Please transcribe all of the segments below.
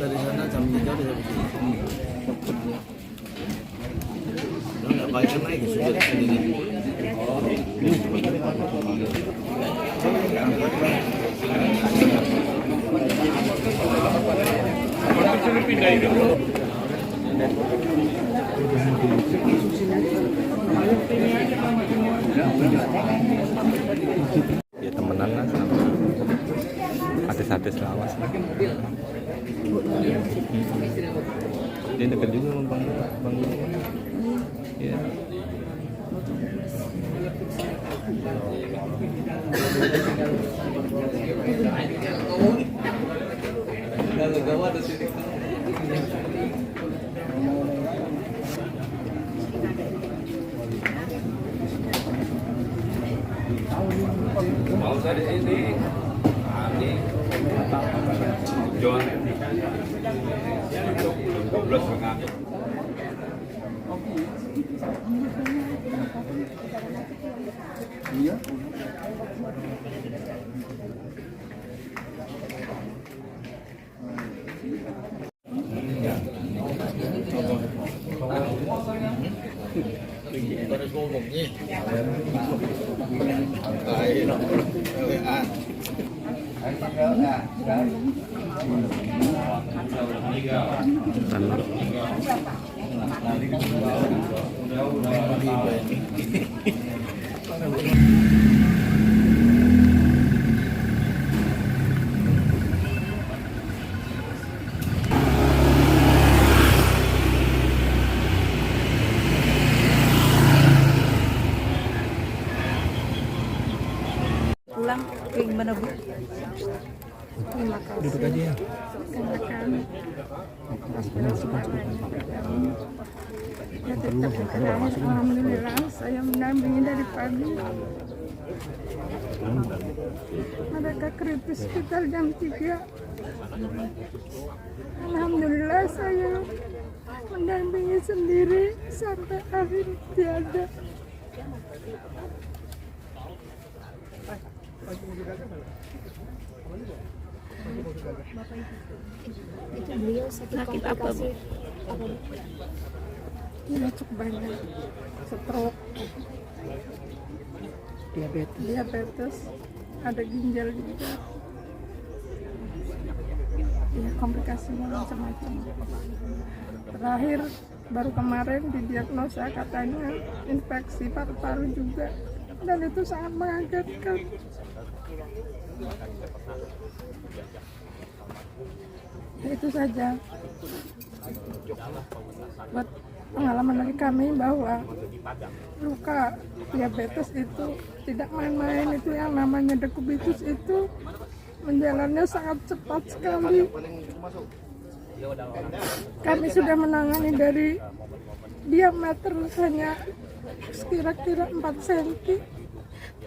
dari sana jam 3 udah sampai sini. Nggak bayar naik sudah sendiri. Ya temenan lah sama artis-artis lawas lah. Dia dekat juga sama Bang ya. Mau saya di sini. Ini John. 12 setengah. Iya. Terus ngomongnya. Pulang ke gimana Bu? Terima kasih. Duduk aja ya. Ya, terakhir, alhamdulillah saya mendampingi dari pagi. Mereka kritis sekitar jam 3. Alhamdulillah saya mendampingi sendiri sampai akhir tiada. Itu beliau sakit apa Bu? Iya cukup banyak, stroke, diabetes, ada ginjal juga, ya komplikasinya macam-macam. Terakhir baru kemarin didiagnosa katanya infeksi paru-paru juga, dan itu sangat mengagetkan. Itu saja buat pengalaman dari kami bahwa luka diabetes itu tidak main-main. Itu yang namanya dekubitus itu menjalannya sangat cepat sekali. Kami sudah menangani dari diameter hanya kira-kira 4 cm,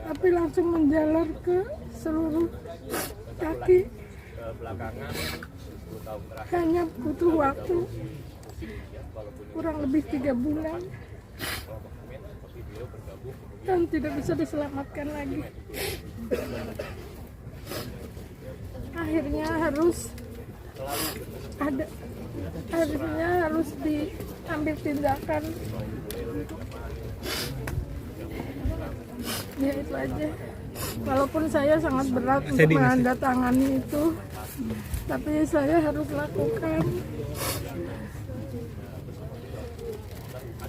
tapi langsung menjalar ke seluruh kaki. Hanya butuh waktu kurang lebih 3 bulan dan tidak bisa diselamatkan lagi. Akhirnya harus diambil tindakan. Ya itu aja. Walaupun saya sangat berat untuk menandatangani itu, tapi saya harus lakukan.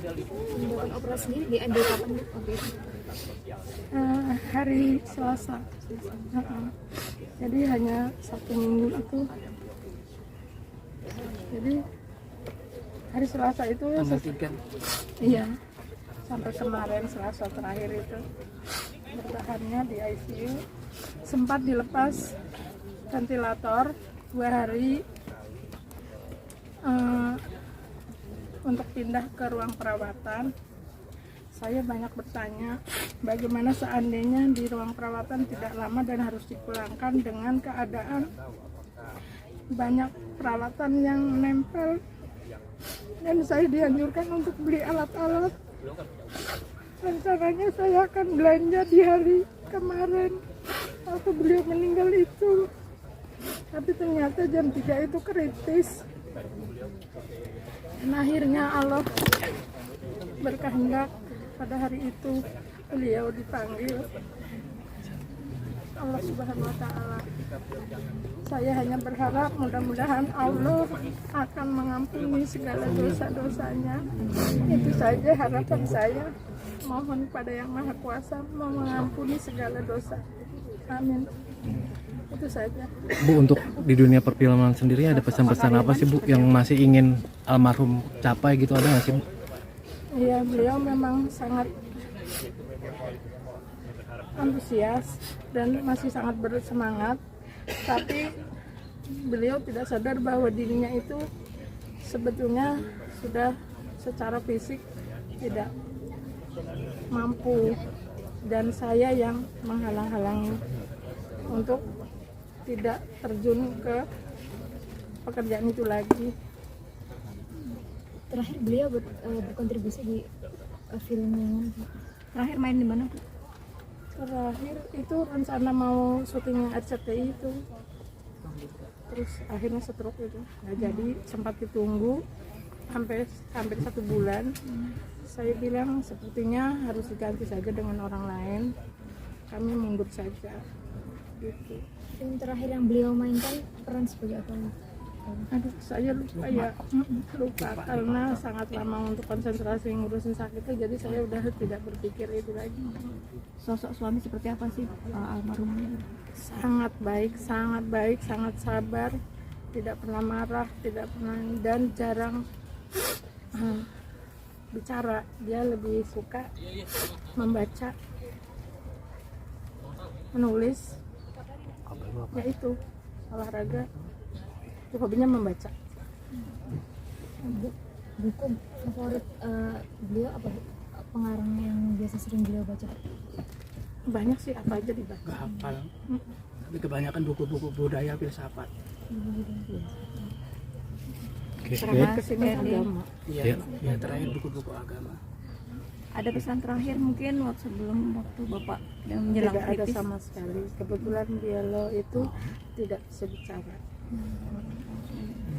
Tindakan operasi sendiri diambil kapan Bu? Hari Selasa. Jadi hanya 1 minggu itu. Jadi hari Selasa itu iya, sampai kemarin Selasa terakhir itu bertahannya di ICU. Sempat dilepas ventilator 2 hari untuk pindah ke ruang perawatan. Saya banyak bertanya bagaimana seandainya di ruang perawatan tidak lama dan harus dipulangkan dengan keadaan banyak peralatan yang nempel, dan saya dianjurkan untuk beli alat-alat. Rencananya saya akan belanja di hari kemarin waktu beliau meninggal itu. Tapi ternyata jam 3 itu kritis. Dan akhirnya Allah berkehendak pada hari itu beliau dipanggil Allah Subhanahu wa Ta'ala. Saya hanya berharap mudah-mudahan Allah akan mengampuni segala dosa-dosanya. Itu saja harapan saya. Mohon pada Yang Maha Kuasa mau mengampuni segala dosa. Amin. Itu saja. Bu, untuk di dunia perfilman sendiri ada pesan-pesan apa sih Bu yang masih ingin almarhum capai gitu, ada nggak sih Bu? Iya, beliau memang sangat antusias dan masih sangat bersemangat, tapi beliau tidak sadar bahwa dirinya itu sebetulnya sudah secara fisik tidak mampu, dan saya yang menghalang-halangi untuk tidak terjun ke pekerjaan itu lagi. Terakhir beliau berkontribusi di film yang mana? Terakhir main di mana, Bu? Terakhir itu rencana mau syuting RCTI itu, terus akhirnya stroke itu nggak jadi, sempat ditunggu hampir 1 bulan. Saya bilang sepertinya harus diganti saja dengan orang lain, kami mundur saja gitu. Film terakhir yang beliau mainkan peran sebagai apa? Aduh, saya lupa ya, lupa karena sangat lama untuk konsentrasi ngurusin sakitnya, jadi saya udah tidak berpikir itu lagi. Sosok suami seperti apa sih almarhum? Sangat baik, sangat sabar, tidak pernah marah, tidak pernah, dan jarang bicara. Dia lebih suka membaca, menulis, yaitu olahraga. Itu hobinya membaca. Buku favorit beliau apa, Bu? Pengarang yang biasa sering beliau baca? Banyak sih, apa aja dibaca. Gak hafal, tapi kebanyakan buku-buku budaya filsafat. Terakhir kesini agama. Iya, ya, terakhir buku-buku agama. Ada pesan terakhir mungkin sebelum waktu Bapak yang menjelang Tidak ada kritis? sama sekali. Kebetulan beliau itu tidak bisa bicara.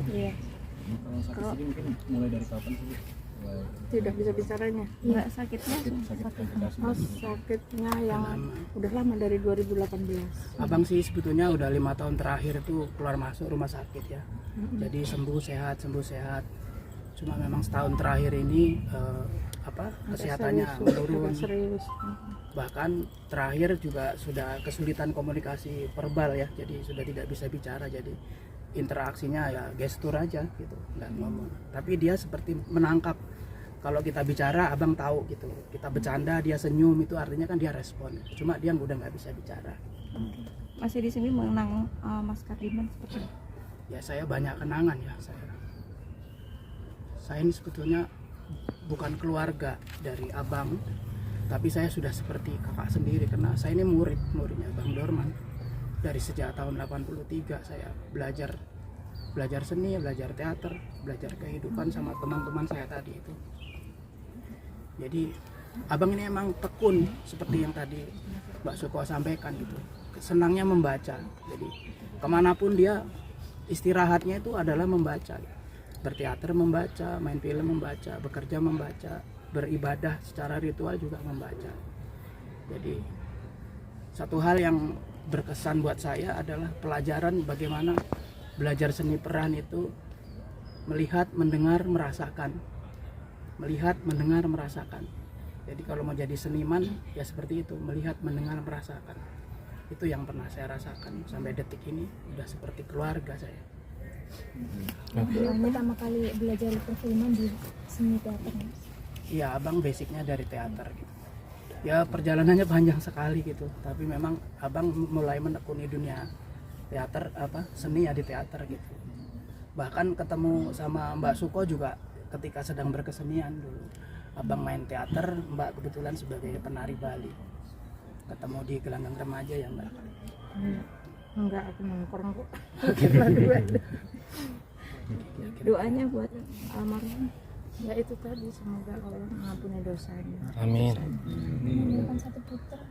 Iya. Kalau sakit mungkin mulai dari kapan sih? Tidak bisa bicaranya. Nggak sakitnya? Oh, sakitnya yang udah lama, dari 2018. Abang sih sebetulnya udah 5 tahun terakhir itu keluar masuk rumah sakit ya. Jadi sembuh sehat. Cuma memang setahun terakhir ini kesehatannya menurun. Serius. Bahkan terakhir juga sudah kesulitan komunikasi verbal ya. Jadi sudah tidak bisa bicara. Jadi interaksinya ya gestur aja gitu, nggak ngomong. Tapi dia seperti menangkap kalau kita bicara, abang tahu gitu. Kita bercanda, dia senyum, itu artinya kan dia respon. Cuma dia udah nggak bisa bicara. Masih di sini mengenang Mas Kardiman seperti itu? Ya saya banyak kenangan ya. Saya ini sebetulnya bukan keluarga dari abang, tapi saya sudah seperti kakak sendiri karena saya ini muridnya Bang Dorman. Dari sejak tahun 83 saya belajar seni, belajar teater, belajar kehidupan sama teman-teman saya tadi itu. Jadi abang ini emang tekun seperti yang tadi Mbak Suko sampaikan gitu. Senangnya membaca. Jadi kemanapun dia istirahatnya itu adalah membaca. Berteater membaca, main film membaca, bekerja membaca, beribadah secara ritual juga membaca. Jadi satu hal yang berkesan buat saya adalah pelajaran bagaimana belajar seni peran itu melihat, mendengar, merasakan. Melihat, mendengar, merasakan. Jadi kalau mau jadi seniman ya seperti itu, melihat, mendengar, merasakan. Itu yang pernah saya rasakan sampai detik ini, udah seperti keluarga saya. Pertama kali belajar perfilman di seni teater. Iya, abang basicnya dari teater gitu. Ya perjalanannya panjang sekali gitu, tapi memang abang mulai menekuni dunia teater, seni ya di teater gitu. Bahkan ketemu sama Mbak Suko juga ketika sedang berkesenian dulu. Abang main teater, Mbak kebetulan sebagai penari Bali. Ketemu di gelanggang remaja ya Mbak. Enggak, aku nongkrong kok. Doanya buat almarhum? Ya itu tadi, semoga Allah mengampuni dosanya. Amin. Meninggalkan satu putra.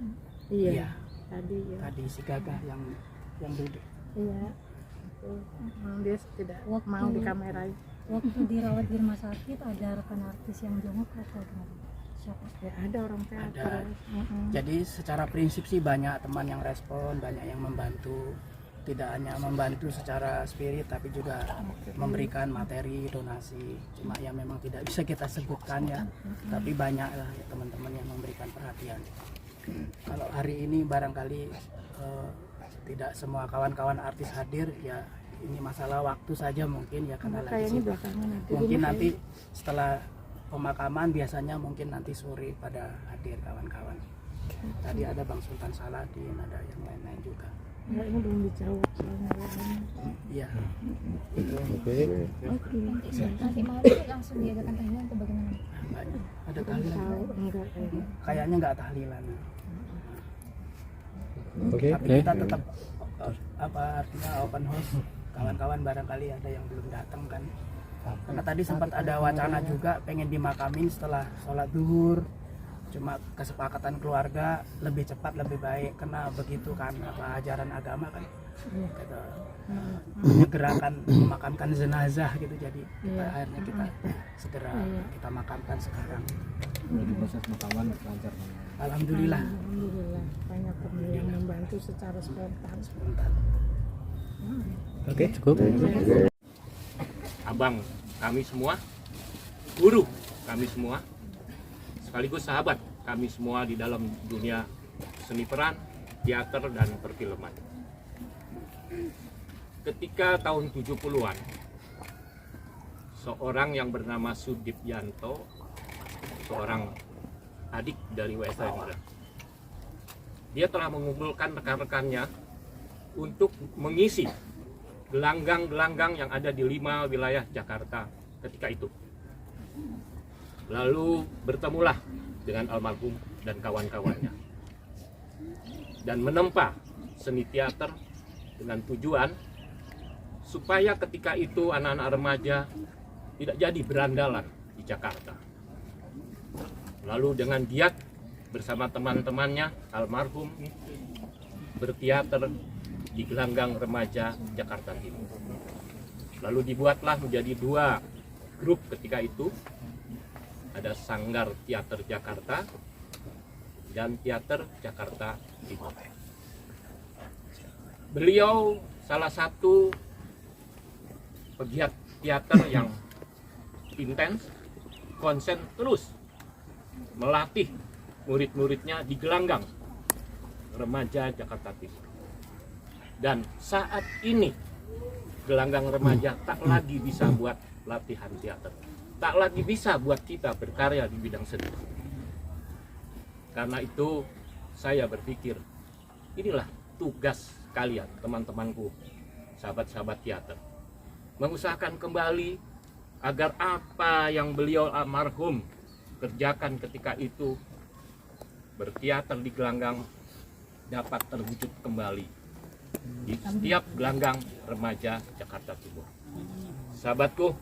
Iya. Iya. Tadi ya. Tadi si Gagah yang duduk. Iya. gitu. Dia tidak Waktu- mau dikamerai. Waktu dirawat di rumah sakit ada rekan artis yang jenguk atau gimana? Siapa? Ya ada orang teater. Ada. Jadi secara prinsip sih banyak teman yang respon, banyak yang membantu. Tidak hanya membantu secara spirit tapi juga memberikan materi donasi. Cuma ya memang tidak bisa kita sebutkan ya. Tapi banyak lah ya, teman-teman yang memberikan perhatian. Kalau hari ini barangkali tidak semua kawan-kawan artis hadir ya, ini masalah waktu saja mungkin ya, karena lagi Kayaknya sibuk. belakangan nanti. Mungkin nanti setelah pemakaman biasanya mungkin nanti sore pada hadir kawan-kawan. Tadi ada Bang Sultan Saladin, ada yang lain-lain juga. Enggak, ini belum dijawab soalnya. Iya. Nanti malam langsung diadakan tahlilan atau bagaimana? Banyak. Ada tahlilan. Tahu enggak kayaknya. Kayaknya nggak tahlilan. Oke. Tapi kita tetap apa artinya open house. Kawan-kawan barangkali ada yang belum datang kan. Karena tadi sempat ada wacana juga pengen dimakamin setelah sholat zuhur. Cuma kesepakatan keluarga lebih cepat lebih baik, karena begitu kan apa ajaran agama kan gitu, gerakan memakamkan jenazah gitu, jadi akhirnya kita segera kita makamkan sekarang. Berarti proses pemakaman lancar. Alhamdulillah. Alhamdulillah banyak teman yang membantu secara spontan. Oke, cukup. Abang kami semua, guru kami semua, sekaligus sahabat kami semua di dalam dunia seni peran, teater, dan perfilman. Ketika tahun 70-an, seorang yang bernama Sudipyanto, seorang adik dari W.S. Rendra, dia telah mengumpulkan rekan-rekannya untuk mengisi gelanggang-gelanggang yang ada di 5 wilayah Jakarta ketika itu. Lalu bertemulah dengan almarhum dan kawan-kawannya dan menempa seni teater dengan tujuan supaya ketika itu anak-anak remaja tidak jadi berandalan di Jakarta. Lalu dengan giat bersama teman-temannya almarhum berteater di gelanggang remaja Jakarta Timur. Lalu dibuatlah menjadi 2 grup ketika itu. Ada Sanggar Teater Jakarta dan Teater Jakarta Timur. Beliau salah satu pegiat teater yang intens, konsen terus melatih murid-muridnya di gelanggang remaja Jakarta Timur. Dan saat ini gelanggang remaja tak lagi bisa buat latihan teater, tak lagi bisa buat kita berkarya di bidang seni. Karena itu saya berpikir, inilah tugas kalian, teman-temanku, sahabat-sahabat teater, mengusahakan kembali agar apa yang beliau almarhum kerjakan ketika itu berteater di gelanggang dapat terwujud kembali di setiap gelanggang remaja Jakarta Timur. Sahabatku,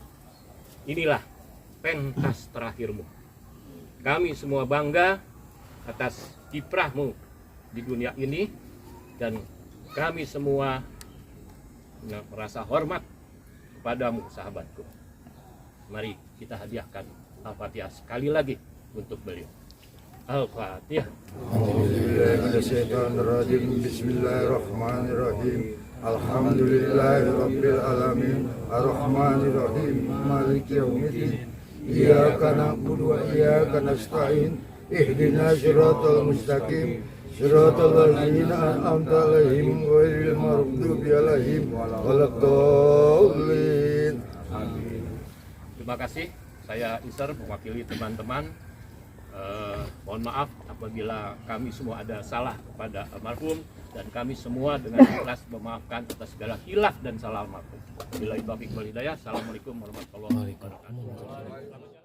inilah pentas terakhirmu. Kami semua bangga atas kiprahmu di dunia ini, dan kami semua merasa hormat kepadamu, sahabatku. Mari kita hadiahkan Al-Fatihah sekali lagi untuk beliau. Al-Fatihah. Bismillahirrahmanirrahim. Alhamdulillahirabbil alamin. Arrahmanirrahim. Maliki yaumiddin. Iyyaka na'budu wa iyyaka nasta'in. Ihdinas siratal mustaqim. Siratal ladzina an'amta 'alaihim ghairil maghdubi 'alaihim waladdallin. Amin. Terima kasih. Saya Isar mewakili teman-teman. Mohon maaf apabila kami semua ada salah kepada almarhum, dan kami semua dengan ikhlas memaafkan atas segala khilaf dan salah almarhum. Wabillahi taufiq wal hidayah. Assalamualaikum warahmatullahi wabarakatuh.